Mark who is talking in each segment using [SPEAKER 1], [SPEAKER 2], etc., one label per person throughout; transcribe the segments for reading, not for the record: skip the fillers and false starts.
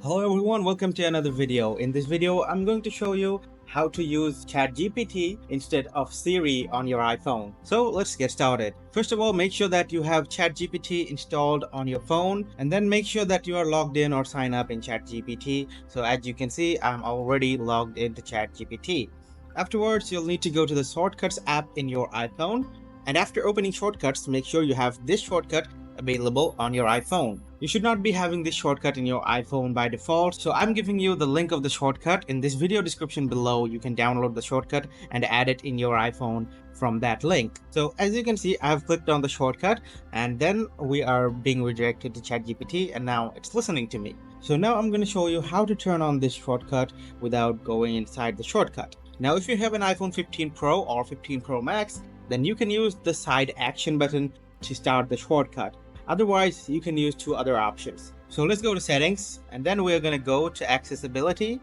[SPEAKER 1] Hello everyone, welcome to another video. In this video, I'm going to show you how to use ChatGPT instead of Siri on your iPhone. So let's get started. First of all, make sure that you have ChatGPT installed on your phone, and then make sure that you are logged in or sign up in ChatGPT. So as you can see, I'm already logged into ChatGPT. Afterwards, you'll need to go to the Shortcuts app in your iPhone. And after opening Shortcuts, make sure you have this shortcut available on your iPhone. You should not be having this shortcut in your iPhone by default, so I'm giving you the link of the shortcut in this video description below. You can download the shortcut and add it in your iPhone from that link. So as you can see, I've clicked on the shortcut and then we are being redirected to ChatGPT and now it's listening to me. So now I'm going to show you how to turn on this shortcut without going inside the shortcut. Now if you have an iPhone 15 Pro or 15 Pro Max, then you can use the side action button to start the shortcut. Otherwise, you can use two other options. So let's go to settings and then we're going to go to accessibility.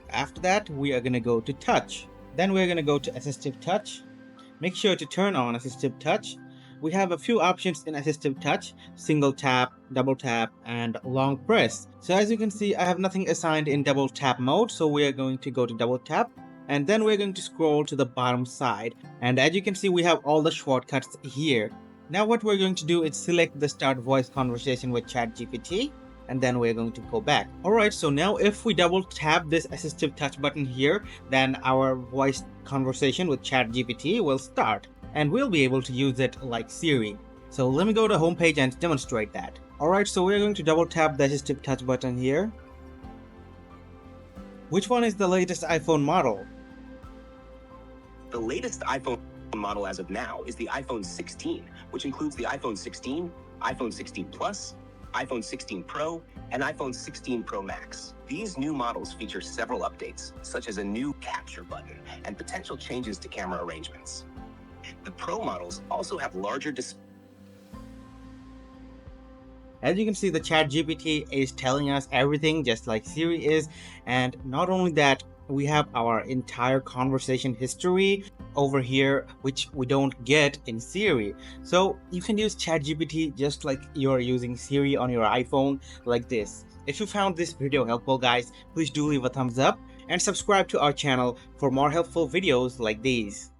[SPEAKER 1] After that, we are going to go to touch. Then we're going to go to assistive touch. Make sure to turn on assistive touch. We have a few options in assistive touch: single tap, double tap, and long press. So as you can see, I have nothing assigned in double tap mode. So we are going to go to double tap. And then we're going to scroll to the bottom side. And as you can see, we have all the shortcuts here. Now what we're going to do is select the start voice conversation with ChatGPT, and then we're going to go back. Alright, so now if we double tap this assistive touch button here, then our voice conversation with ChatGPT will start, and we'll be able to use it like Siri. So let me go to homepage and demonstrate that. Alright, so we're going to double tap the assistive touch button here. Which one is the latest iPhone model?
[SPEAKER 2] The latest iPhone model as of now is the iPhone 16, which includes the iPhone 16, iPhone 16 Plus, iPhone 16 Pro, and iPhone 16 Pro Max. These new models feature several updates, such as a new capture button and potential changes to camera arrangements. The Pro models also have larger displays.
[SPEAKER 1] As you can see, the ChatGPT is telling us everything just like Siri is, and not only that, we have our entire conversation history over here, which we don't get in Siri. So you can use ChatGPT just like you're using Siri on your iPhone, like this. If you found this video helpful, guys, please do leave a thumbs up and subscribe to our channel for more helpful videos like these.